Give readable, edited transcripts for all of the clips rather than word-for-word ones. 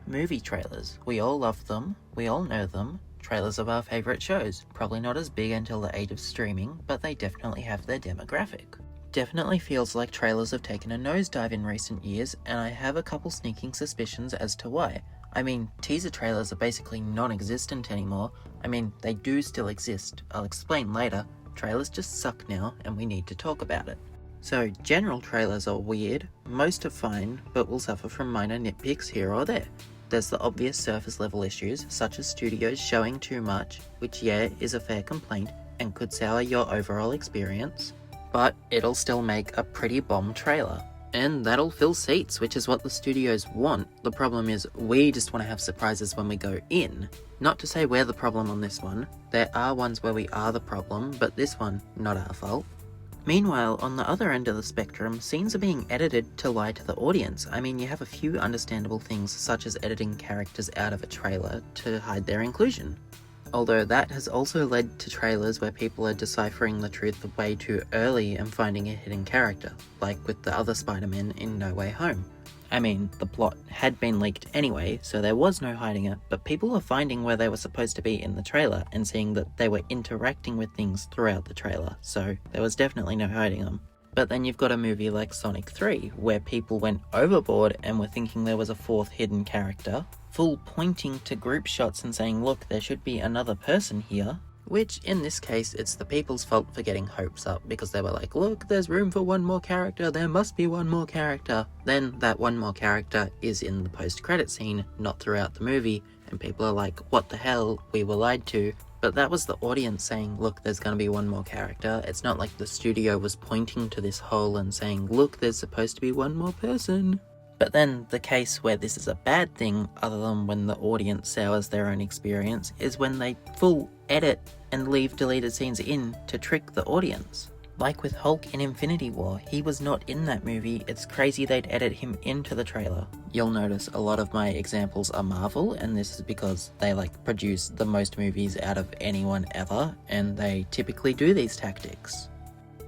movie trailers. We all love them, we all know them. Trailers of our favourite shows. Probably not as big until the age of streaming, but they definitely have their demographic. Definitely feels like trailers have taken a nosedive in recent years, and I have a couple sneaking suspicions as to why. I mean, teaser trailers are basically non-existent anymore. I mean, they do still exist. I'll explain later. Trailers just suck now, and we need to talk about it. So, general trailers are weird, most are fine, but will suffer from minor nitpicks here or there. There's the obvious surface level issues, such as studios showing too much, which is a fair complaint, and could sour your overall experience. But it'll still make a pretty bomb trailer. And that'll fill seats, which is what the studios want. The problem is, we just want to have surprises when we go in. Not to say we're the problem on this one. There are ones where we are the problem, but this one, not our fault. Meanwhile, on the other end of the spectrum, scenes are being edited to lie to the audience. I mean, you have a few understandable things, such as editing characters out of a trailer to hide their inclusion. Although that has also led to trailers where people are deciphering the truth way too early and finding a hidden character, like with the other Spider-Man in No Way Home. I mean, the plot had been leaked anyway, so there was no hiding it, but people were finding where they were supposed to be in the trailer and seeing that they were interacting with things throughout the trailer, so there was definitely no hiding them. But then you've got a movie like Sonic 3, where people went overboard and were thinking there was a fourth hidden character, full pointing to group shots and saying, look, there should be another person here. Which, in this case, it's the people's fault for getting hopes up, because they were like, look, there's room for one more character, there must be one more character. Then that one more character is in the post-credit scene, not throughout the movie, and people are like, what the hell, we were lied to. But that was the audience saying, look, there's gonna be one more character. It's not like the studio was pointing to this hole and saying, look, there's supposed to be one more person. But then the case where this is a bad thing, other than when the audience sours their own experience, is when they full edit and leave deleted scenes in to trick the audience. Like with Hulk in Infinity War, he was not in that movie, it's crazy they'd edit him into the trailer. You'll notice a lot of my examples are Marvel, and this is because they produce the most movies out of anyone ever, and they typically do these tactics.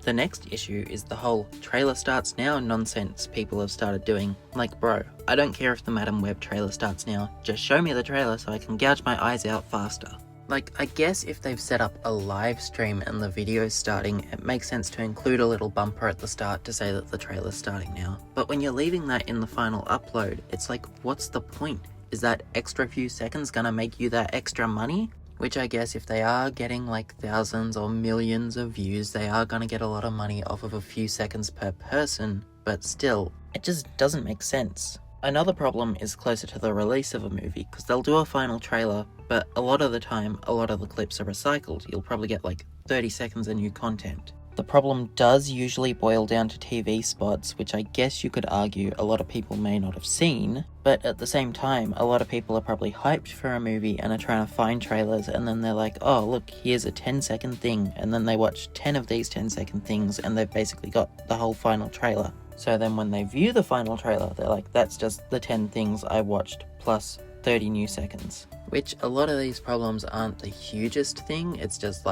The next issue is the whole trailer starts now nonsense people have started doing. Like, bro, I don't care if the Madam Web trailer starts now, just show me the trailer so I can gouge my eyes out faster. Like, I guess if they've set up a live stream and the video's starting, it makes sense to include a little bumper at the start to say that the trailer's starting now. But when you're leaving that in the final upload, it's like, what's the point? Is that extra few seconds gonna make you that extra money? Which I guess if they are getting thousands or millions of views, they are gonna get a lot of money off of a few seconds per person, but still, it just doesn't make sense. Another problem is closer to the release of a movie, because they'll do a final trailer, but a lot of the time, a lot of the clips are recycled. You'll probably get 30 seconds of new content. The problem does usually boil down to TV spots, which I guess you could argue a lot of people may not have seen, but at the same time, a lot of people are probably hyped for a movie and are trying to find trailers, and then they're like, oh look, here's a 10-second thing, and then they watch 10 of these 10-second things, and they've basically got the whole final trailer. So then when they view the final trailer, they're like, that's just the 10 things I watched, plus 30 new seconds. Which a lot of these problems aren't the hugest thing, it's just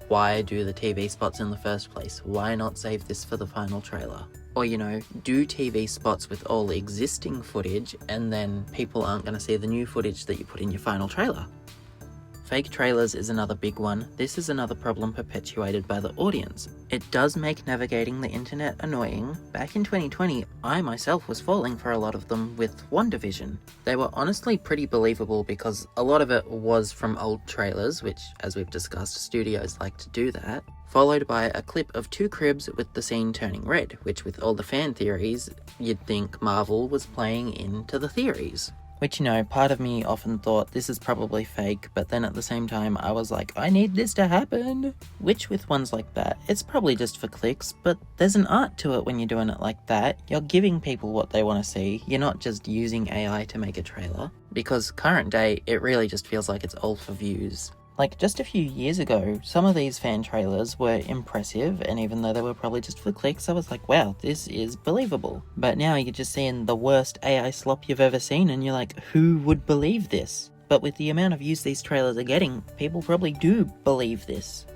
why do the TV spots in the first place? Why not save this for the final trailer? Or, do TV spots with all existing footage, and then people aren't going to see the new footage that you put in your final trailer. Fake trailers is another big one. This is another problem perpetuated by the audience. It does make navigating the internet annoying. Back in 2020, I myself was falling for a lot of them with WandaVision. They were honestly pretty believable because a lot of it was from old trailers, which, as we've discussed, studios like to do that, followed by a clip of two cribs with the scene turning red, which with all the fan theories, you'd think Marvel was playing into the theories. Which, part of me often thought this is probably fake, but then at the same time I was like, I need this to happen. Which with ones like that, it's probably just for clicks, but there's an art to it when you're doing it like that. You're giving people what they want to see, you're not just using AI to make a trailer. Because current day, it really just feels like it's all for views. Just a few years ago, some of these fan trailers were impressive, and even though they were probably just for clicks, I was like, wow, this is believable. But now you're just seeing the worst AI slop you've ever seen, and you're like, who would believe this? But with the amount of views these trailers are getting, people probably do believe this.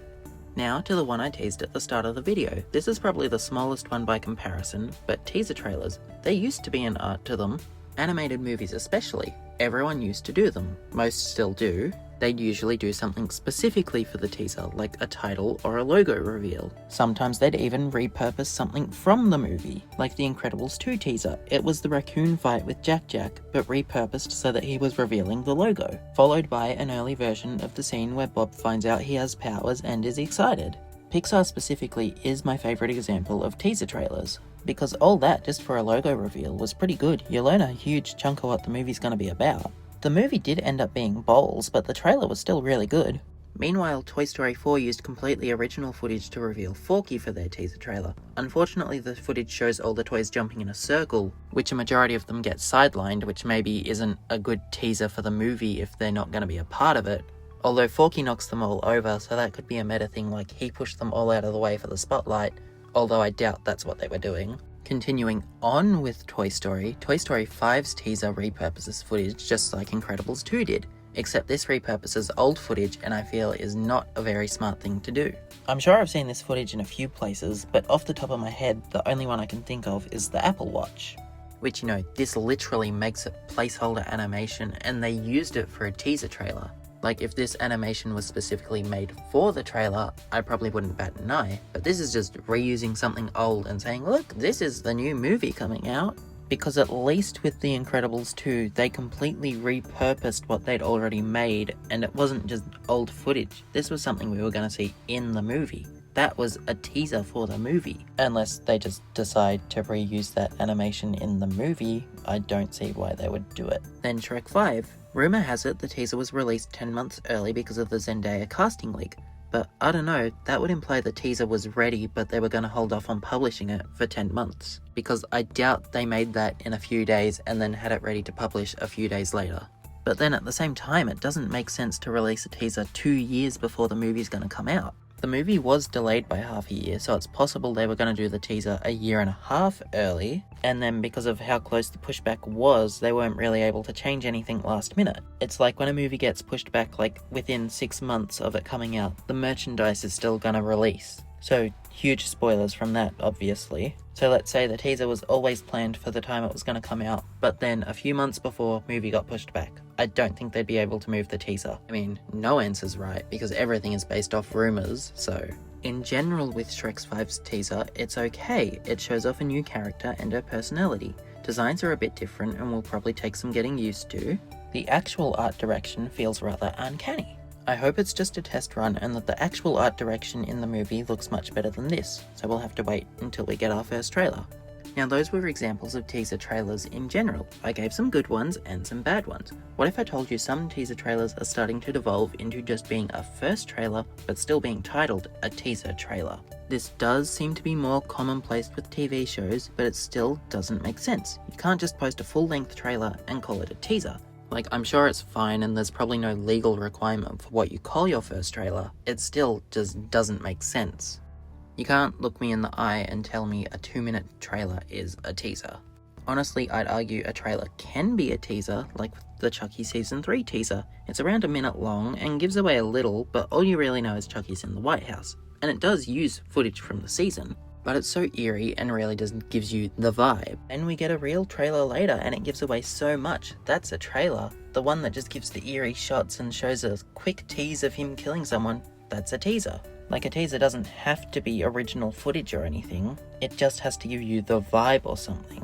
Now to the one I teased at the start of the video. This is probably the smallest one by comparison, but teaser trailers, there used to be an art to them. Animated movies especially. Everyone used to do them. Most still do. They'd usually do something specifically for the teaser, like a title or a logo reveal. Sometimes they'd even repurpose something from the movie, like the Incredibles 2 teaser. It was the raccoon fight with Jack Jack, but repurposed so that he was revealing the logo, followed by an early version of the scene where Bob finds out he has powers and is excited. Pixar specifically is my favourite example of teaser trailers, because all that just for a logo reveal was pretty good. You learn a huge chunk of what the movie's going to be about. The movie did end up being bowls, but the trailer was still really good. Meanwhile, Toy Story 4 used completely original footage to reveal Forky for their teaser trailer. Unfortunately, the footage shows all the toys jumping in a circle, which a majority of them get sidelined, which maybe isn't a good teaser for the movie if they're not going to be a part of it. Although Forky knocks them all over, so that could be a meta thing like he pushed them all out of the way for the spotlight, although I doubt that's what they were doing. Continuing on with Toy Story 5's teaser repurposes footage just like Incredibles 2 did, except this repurposes old footage and I feel is not a very smart thing to do. I'm sure I've seen this footage in a few places, but off the top of my head, the only one I can think of is the Apple Watch. Which, this literally makes a placeholder animation and they used it for a teaser trailer. Like, if this animation was specifically made for the trailer, I probably wouldn't bat an eye. But this is just reusing something old and saying, look, this is the new movie coming out. Because at least with The Incredibles 2, they completely repurposed what they'd already made, and it wasn't just old footage. This was something we were going to see in the movie. That was a teaser for the movie. Unless they just decide to reuse that animation in the movie, I don't see why they would do it. Then Shrek 5. Rumour has it the teaser was released 10 months early because of the Zendaya casting leak, but I don't know, that would imply the teaser was ready but they were going to hold off on publishing it for 10 months, because I doubt they made that in a few days and then had it ready to publish a few days later. But then at the same time, it doesn't make sense to release a teaser 2 years before the movie's going to come out. The movie was delayed by half a year, so it's possible they were going to do the teaser a year and a half early, and then because of how close the pushback was, they weren't really able to change anything last minute. It's like when a movie gets pushed back like within 6 months of it coming out, the merchandise is still going to release. So huge spoilers from that, obviously. So let's say the teaser was always planned for the time it was going to come out, but then a few months before, movie got pushed back. I don't think they'd be able to move the teaser. I mean, no answer's right, because everything is based off rumours, so... In general with Shrek 5's teaser, it's okay. It shows off a new character and her personality. Designs are a bit different and will probably take some getting used to. The actual art direction feels rather uncanny. I hope it's just a test run and that the actual art direction in the movie looks much better than this, so we'll have to wait until we get our first trailer. Now those were examples of teaser trailers in general. I gave some good ones and some bad ones. What if I told you some teaser trailers are starting to devolve into just being a first trailer, but still being titled a teaser trailer? This does seem to be more commonplace with TV shows, but it still doesn't make sense. You can't just post a full-length trailer and call it a teaser. Like, I'm sure it's fine and there's probably no legal requirement for what you call your first trailer. It still just doesn't make sense. You can't look me in the eye and tell me a 2-minute trailer is a teaser. Honestly, I'd argue a trailer can be a teaser, like the Chucky Season 3 teaser. It's around a minute long and gives away a little, but all you really know is Chucky's in the White House. And it does use footage from the season, but it's so eerie and really doesn't gives you the vibe. And we get a real trailer later and it gives away so much. That's a trailer. The one that just gives the eerie shots and shows a quick tease of him killing someone, that's a teaser. Like, a teaser doesn't have to be original footage or anything, it just has to give you the vibe or something.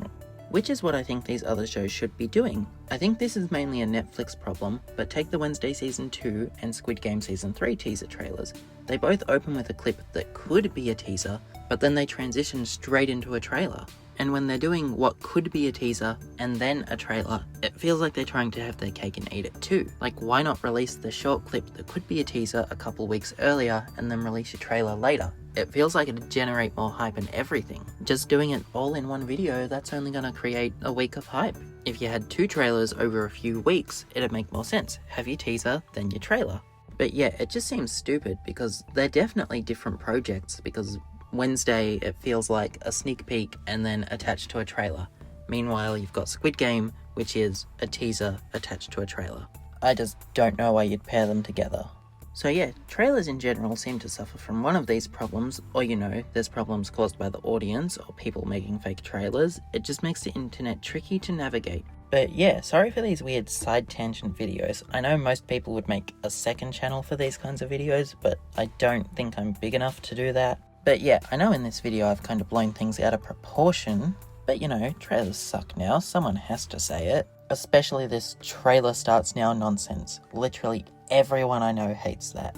Which is what I think these other shows should be doing. I think this is mainly a Netflix problem, but take the Wednesday Season 2 and Squid Game Season 3 teaser trailers. They both open with a clip that could be a teaser, but then they transition straight into a trailer. And when they're doing what could be a teaser and then a trailer, it feels like they're trying to have their cake and eat it too. Like, why not release the short clip that could be a teaser a couple weeks earlier and then release your trailer later? It feels like it'd generate more hype and everything. Just doing it all in one video, that's only gonna create a week of hype. If you had 2 trailers over a few weeks, it'd make more sense. Have your teaser, then your trailer. But yeah, it just seems stupid because they're definitely different projects, because Wednesday, it feels like a sneak peek and then attached to a trailer. Meanwhile, you've got Squid Game, which is a teaser attached to a trailer. I just don't know why you'd pair them together. So yeah, trailers in general seem to suffer from one of these problems, or there's problems caused by the audience or people making fake trailers. It just makes the internet tricky to navigate. But yeah, sorry for these weird side tangent videos. I know most people would make a second channel for these kinds of videos, but I don't think I'm big enough to do that. But yeah, I know in this video I've kind of blown things out of proportion, but you know, trailers suck now, someone has to say it. Especially this trailer starts now nonsense. Literally everyone I know hates that.